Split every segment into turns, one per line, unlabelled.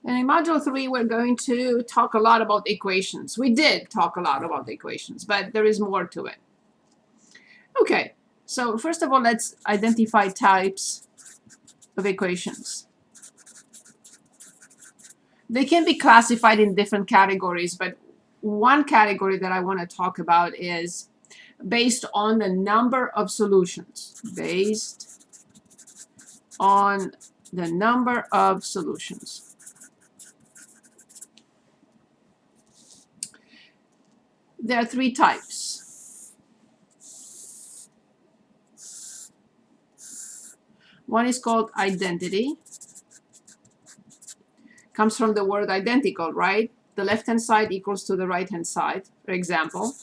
And in Module 3, we're going to talk a lot about equations. We did talk a lot about equations, but there is more to it. Okay, so first of all, let's identify types of equations. They can be classified in different categories, but one category that I want to talk about is based on the number of solutions. Based on the number of solutions. There are three types. One is called identity. Comes from the word identical, right? The left-hand side equals to the right-hand side. For example,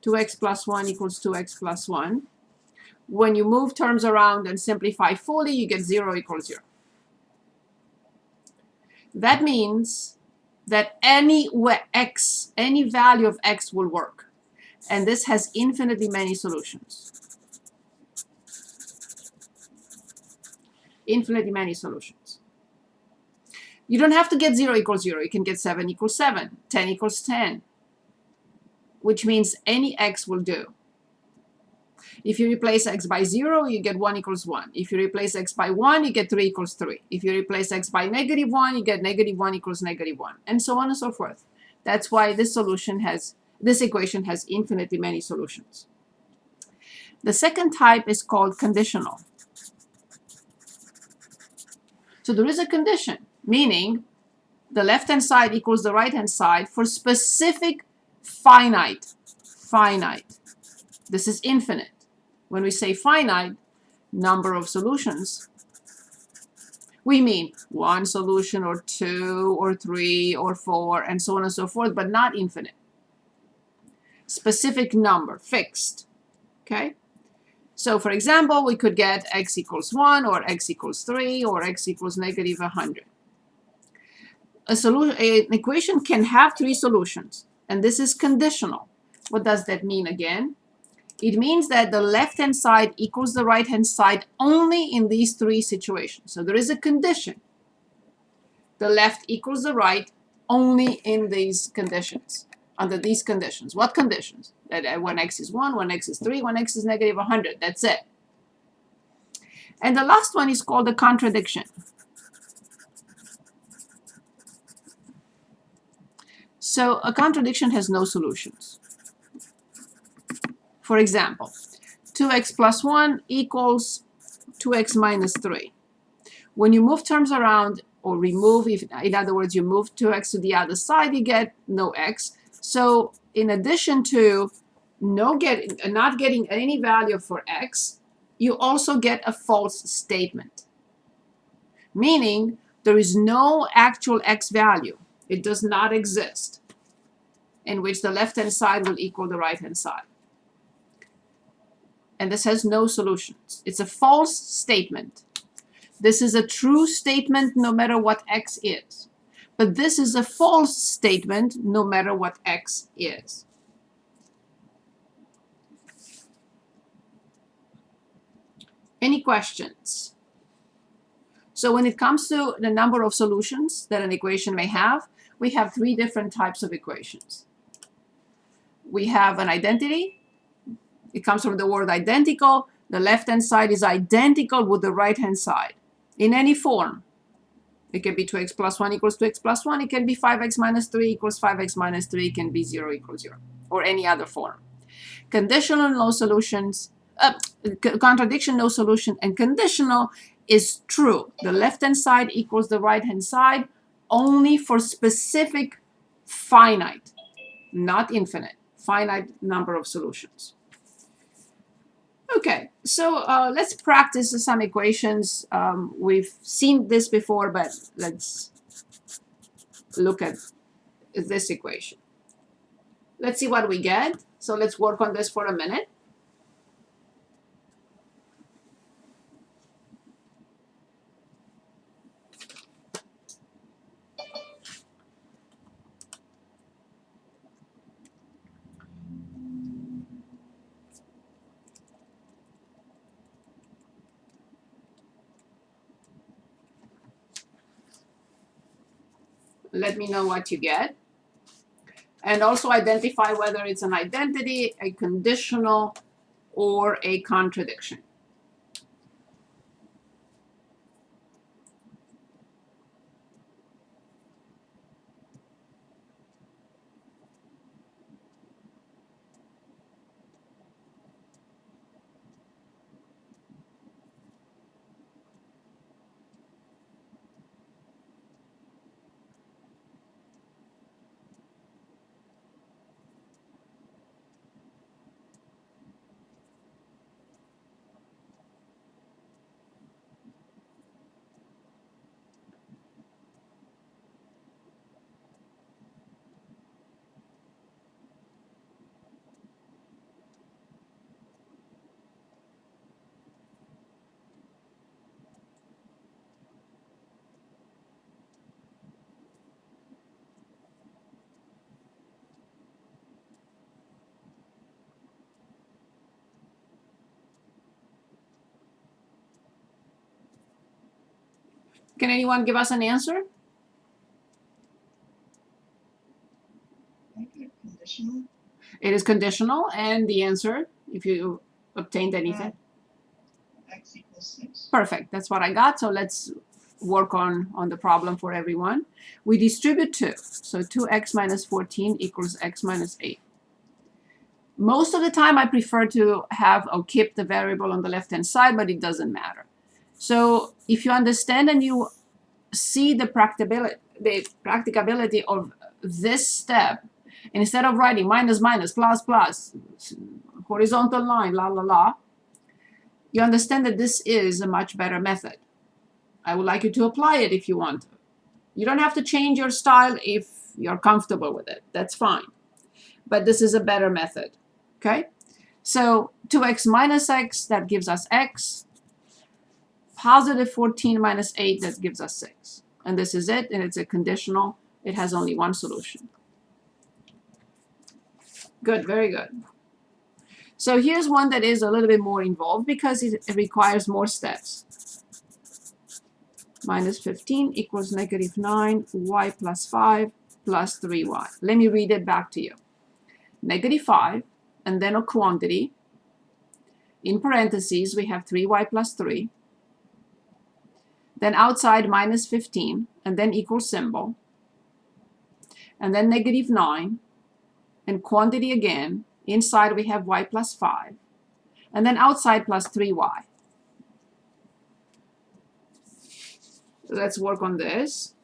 2x plus 1 equals 2x plus 1. When you move terms around and simplify fully, you get 0 equals 0. That means that any value of x will work. And this has infinitely many solutions. Infinitely many solutions. You don't have to get 0 equals 0. You can get 7 equals 7, 10 equals 10, which means any x will do. If you replace x by 0, you get 1 equals 1. If you replace x by 1, you get 3 equals 3. If you replace x by negative 1, you get negative 1 equals negative 1, and so on and so forth. That's why this equation has infinitely many solutions. The second type is called conditional. So there is a condition, meaning the left-hand side equals the right-hand side for specific finite. This is infinite. When we say finite number of solutions, we mean one solution or two or three or four and so on and so forth, but not infinite. Specific number, fixed, okay? So for example, we could get x equals 1 or x equals 3 or x equals negative 100. An equation can have three solutions, and this is conditional. What does that mean again? It means that the left-hand side equals the right-hand side only in these three situations. So there is a condition. The left equals the right only in these conditions, under these conditions. What conditions? That when x is 1, when x is 3, when x is negative 100. That's it. And the last one is called a contradiction. So a contradiction has no solutions. For example, 2x plus 1 equals 2x minus 3. When you move terms around or remove, in other words, you move 2x to the other side, you get no x. So in addition to not getting any value for x, you also get a false statement, meaning there is no actual x value. It does not exist, in which the left-hand side will equal the right-hand side. And this has no solutions. It's a false statement. This is a true statement no matter what x is. But this is a false statement no matter what x is. Any questions? So when it comes to the number of solutions that an equation may have, we have three different types of equations. We have an identity. It comes from the word identical. The left-hand side is identical with the right-hand side in any form. It can be 2x plus 1 equals 2x plus 1. It can be 5x minus 3 equals 5x minus 3. It can be 0 equals 0, or any other form. Conditional, no solutions. Contradiction, no solution. And conditional is true. The left-hand side equals the right-hand side only for specific finite, not infinite, finite number of solutions. Okay, so let's practice some equations. We've seen this before, but let's look at this equation. Let's see what we get. So let's work on this for a minute. Let me know what you get. And also identify whether it's an identity, a conditional, or a contradiction. Can anyone give us an answer?
Conditional.
It is conditional, and the answer, if you obtained anything.
X equals 6.
Perfect, that's what I got. So let's work on the problem for everyone. We distribute 2. So 2x minus 14 equals x minus 8. Most of the time I prefer to have or keep the variable on the left-hand side, but it doesn't matter. So if you understand and you see the practicability of this step, instead of writing minus minus plus plus horizontal line la la la, you understand that this is a much better method. I would like you to apply it if you want to. You don't have to change your style if you're comfortable with it. That's fine. But this is a better method. Okay? So 2x minus x, that gives us x. Positive 14 minus 8, that gives us 6. And this is it, and it's a conditional. It has only one solution. Good, very good. So here's one that is a little bit more involved because it requires more steps. Minus 15 equals negative 9, y plus 5 plus 3y. Let me read it back to you. Negative 5, and then a quantity. In parentheses, we have 3y plus 3. Then outside minus 15, and then equal symbol. And then negative 9, and quantity again. Inside we have y plus 5. And then outside plus 3y. Let's work on this.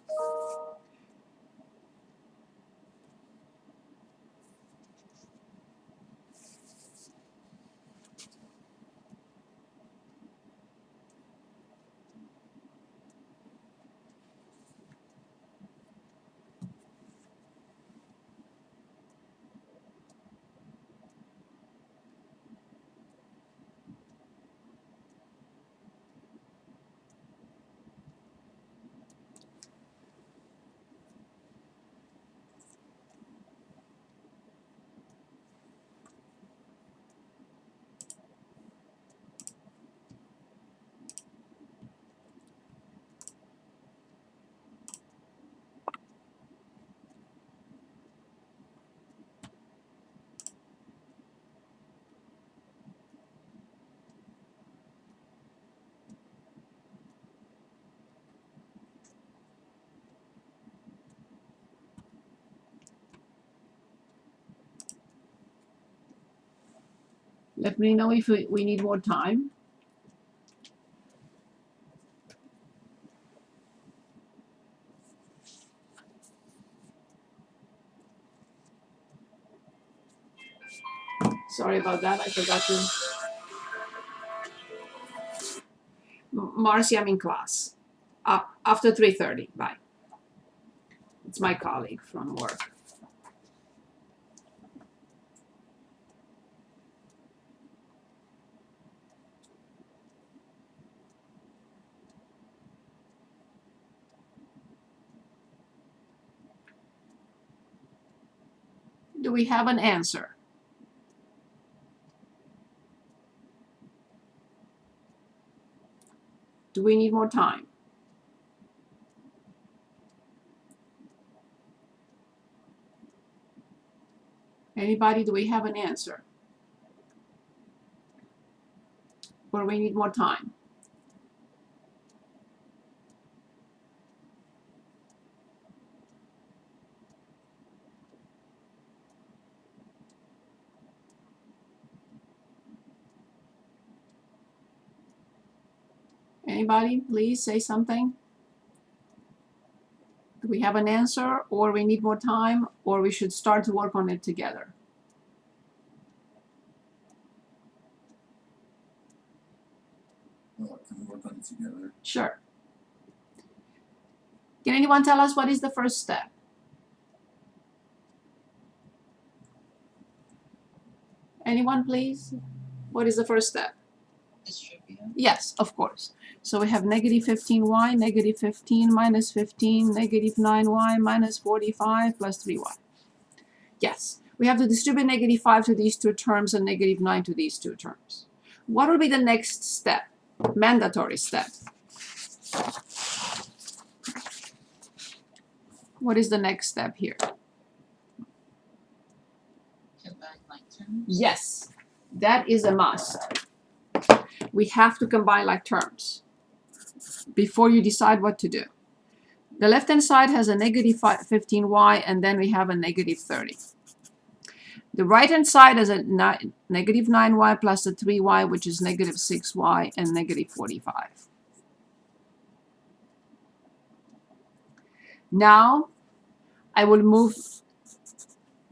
Let me know if we need more time. Sorry about that. I forgot to. Marcy, I'm in class. After 3:30. Bye. It's my colleague from work. Do we have an answer? Do we need more time? Anybody, do we have an answer? Or we need more time? Anybody, please say something. Do we have an answer, or we need more time, or we should start to work on it together?
Well, can we work on it together?
Sure. Can anyone tell us what is the first step? Anyone, please? What is the first step?
Distribute.
Yes, of course. So we have negative 15y, negative 15 minus 15, negative 9y minus 45 plus 3y. Yes, we have to distribute negative 5 to these two terms and negative 9 to these two terms. What will be the next step? Mandatory step. What is the next step here?
Combine like terms.
Yes, that is a must. We have to combine like terms before you decide what to do. The left-hand side has a negative 15y, and then we have a negative 30. The right-hand side has a negative 9y plus a 3y, which is negative 6y, and negative 45. Now, I will move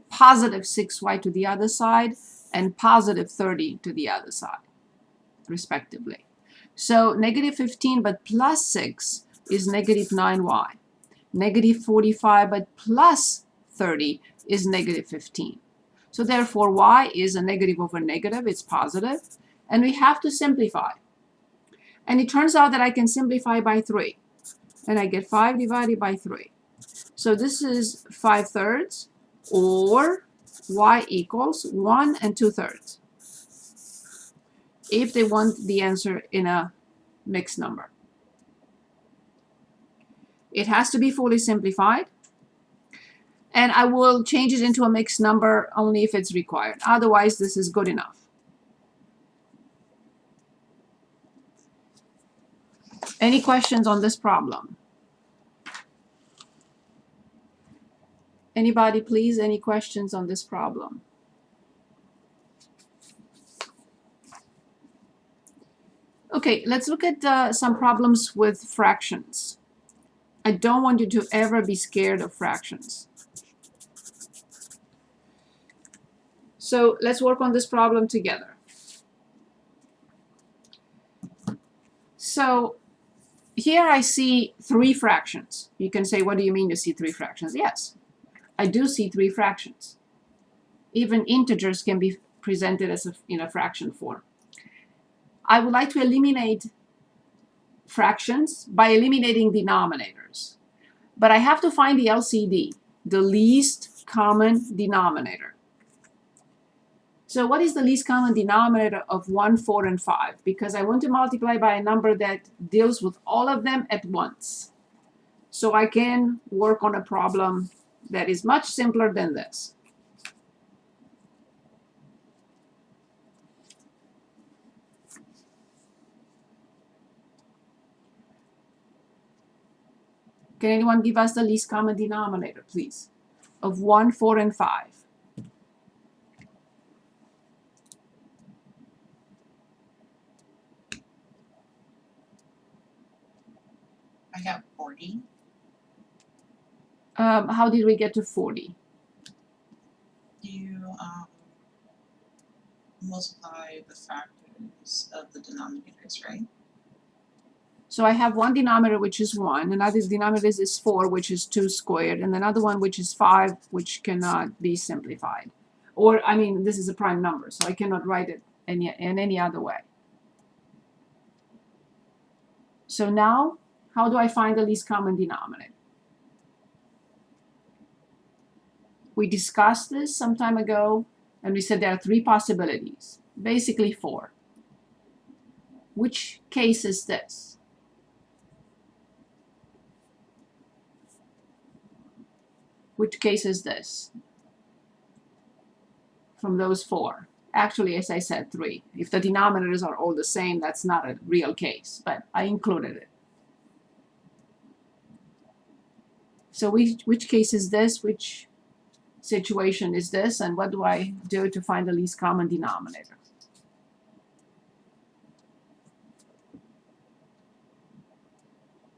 positive 6y to the other side and positive 30 to the other side, respectively. So negative 15 but plus 6 is negative 9y. Negative 45 but plus 30 is negative 15. So therefore, y is a negative over negative, it's positive, and we have to simplify. And it turns out that I can simplify by 3, and I get 5 divided by 3. So this is 5/3, or y equals 1 2/3, if they want the answer in a mixed number. It has to be fully simplified, and I will change it into a mixed number only if it's required. Otherwise, this is good enough. Any questions on this problem? Anybody, please? Any questions on this problem? Okay, let's look at some problems with fractions. I don't want you to ever be scared of fractions. So let's work on this problem together. So here I see 3 fractions. You can say, what do you mean you see 3 fractions? Yes, I do see 3 fractions. Even integers can be presented as in a fraction form. I would like to eliminate fractions by eliminating denominators. But I have to find the LCD, the least common denominator. So what is the least common denominator of 1, 4, and 5? Because I want to multiply by a number that deals with all of them at once. So I can work on a problem that is much simpler than this. Can anyone give us the least common denominator, please, of 1, 4, and 5?
I have 40.
How did we get to 40?
You multiply the factors of the denominators, right?
So I have one denominator, which is 1, another denominator is 4, which is 2 squared, and another one, which is 5, which cannot be simplified. Or, I mean, this is a prime number, so I cannot write it in any other way. So now, how do I find the least common denominator? We discussed this some time ago, and we said there are 3 possibilities, basically 4. Which case is this? Which case is this? from those four. Actually, as I said, 3. If the denominators are all the same, that's not a real case, but I included it. So which case is this? Which situation is this? And what do I do to find the least common denominator?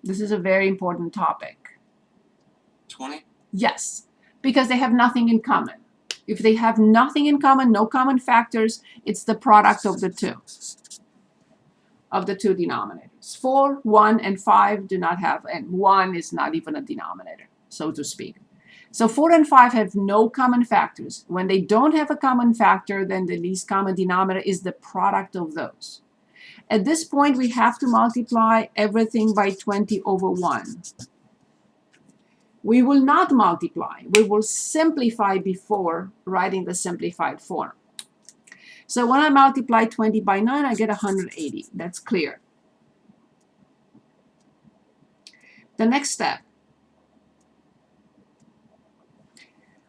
This is a very important topic.
20?
Yes, because they have nothing in common. If they have nothing in common, no common factors, it's the product of the two denominators. 4, 1, and 5 do not have, and 1 is not even a denominator, so to speak. So 4 and 5 have no common factors. When they don't have a common factor, then the least common denominator is the product of those. At this point, we have to multiply everything by 20 over 1. We will not multiply. We will simplify before writing the simplified form. So when I multiply 20 by 9, I get 180. That's clear. The next step.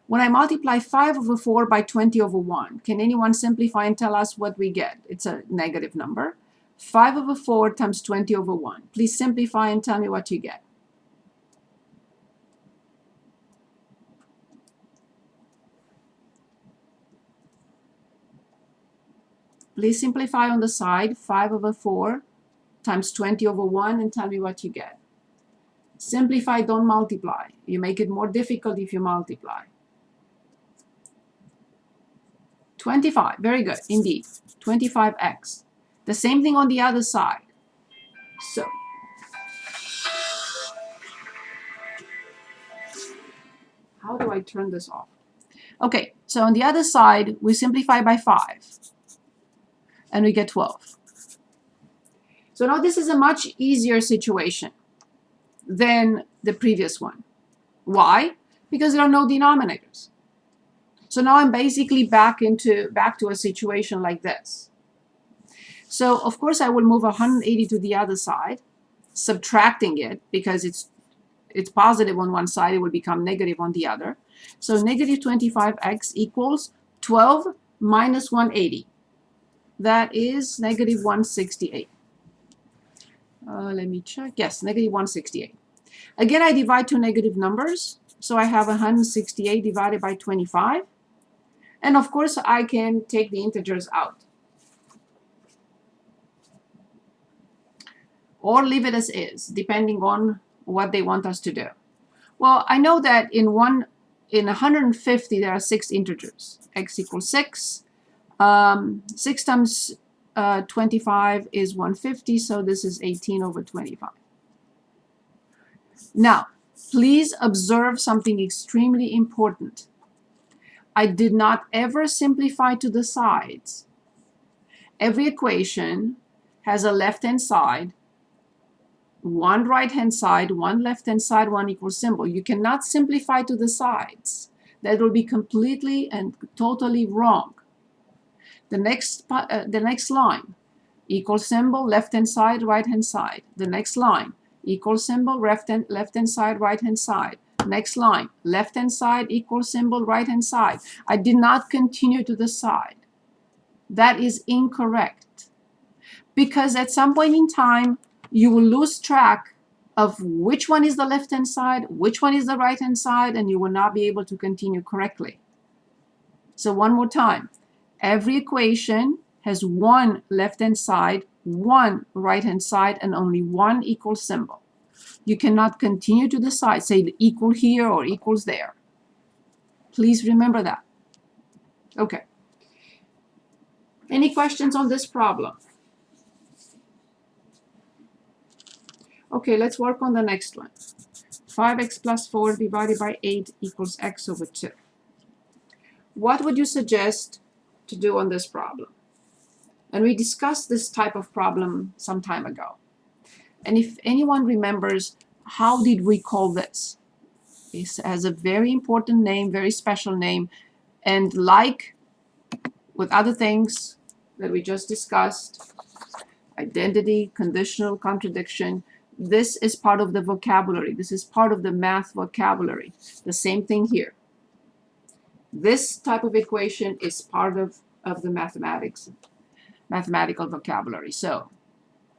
When I multiply 5 over 4 by 20 over 1, can anyone simplify and tell us what we get? It's a negative number. 5 over 4 times 20 over 1. Please simplify and tell me what you get. Please simplify on the side. 5 over 4 times 20 over 1 and tell me what you get. Simplify, don't multiply. You make it more difficult if you multiply. 25, very good, indeed. 25x. The same thing on the other side. So, how do I turn this off? Okay, so on the other side, we simplify by 5. And we get 12. So now this is a much easier situation than the previous one. Why? Because there are no denominators. So now I'm basically back to a situation like this. So of course I will move 180 to the other side, subtracting it because it's positive on one side, it will become negative on the other. So negative 25x equals 12 minus 180. That is negative 168. Let me check. Yes, negative 168. Again, I divide two negative numbers. So I have 168 divided by 25. And of course, I can take the integers out. Or leave it as is, depending on what they want us to do. Well, I know that in 150, there are 6 integers. X equals 6. 6 times 25 is 150, so this is 18 over 25. Now, please observe something extremely important. I did not ever simplify to the sides. Every equation has a left-hand side, one right-hand side, one left-hand side, one equal symbol. You cannot simplify to the sides. That will be completely and totally wrong. The next line, equal symbol, left-hand side, right-hand side. The next line, equal symbol, left-hand side, right-hand side. Next line, left-hand side, equal symbol, right-hand side. I did not continue to the side. That is incorrect. Because at some point in time, you will lose track of which one is the left-hand side, which one is the right-hand side, and you will not be able to continue correctly. So one more time. Every equation has one left-hand side, one right-hand side, and only one equal symbol. You cannot continue to the side, say equal here or equals there. Please remember that. Okay. Any questions on this problem? Okay, let's work on the next one. 5x plus 4 divided by 8 equals x over 2. What would you suggest to do on this problem? And we discussed this type of problem some time ago. And if anyone remembers, how did we call this? It has a very important name, very special name, and like with other things that we just discussed, identity, conditional, contradiction, this is part of the vocabulary. This is part of the math vocabulary. The same thing here. This type of equation is part of the mathematical vocabulary. So,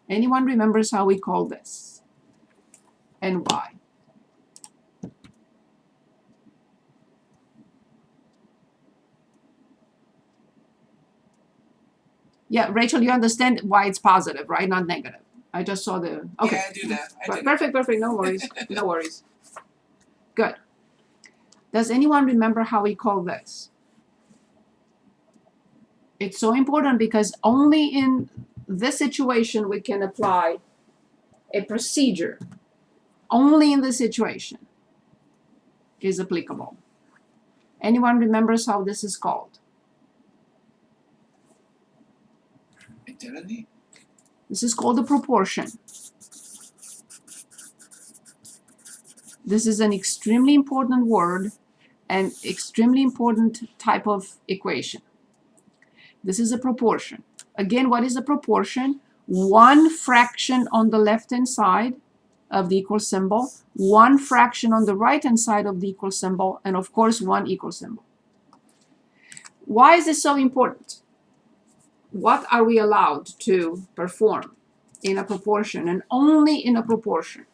anyone remembers how we call this and why? Yeah, Rachel, you understand why it's positive, right? Not negative. I just saw the, okay.
Yeah, I do that. I do that.
Perfect, perfect. No worries. No worries. Good. Does anyone remember how we call this? It's so important because only in this situation we can apply a procedure. Only in this situation is applicable. Anyone remembers how this is called?
Identity?
This is called a proportion. This is an extremely important word and extremely important type of equation. This is a proportion. Again, what is a proportion? One fraction on the left-hand side of the equal symbol, one fraction on the right-hand side of the equal symbol, and of course, one equal symbol. Why is this so important? What are we allowed to perform in a proportion and only in a proportion?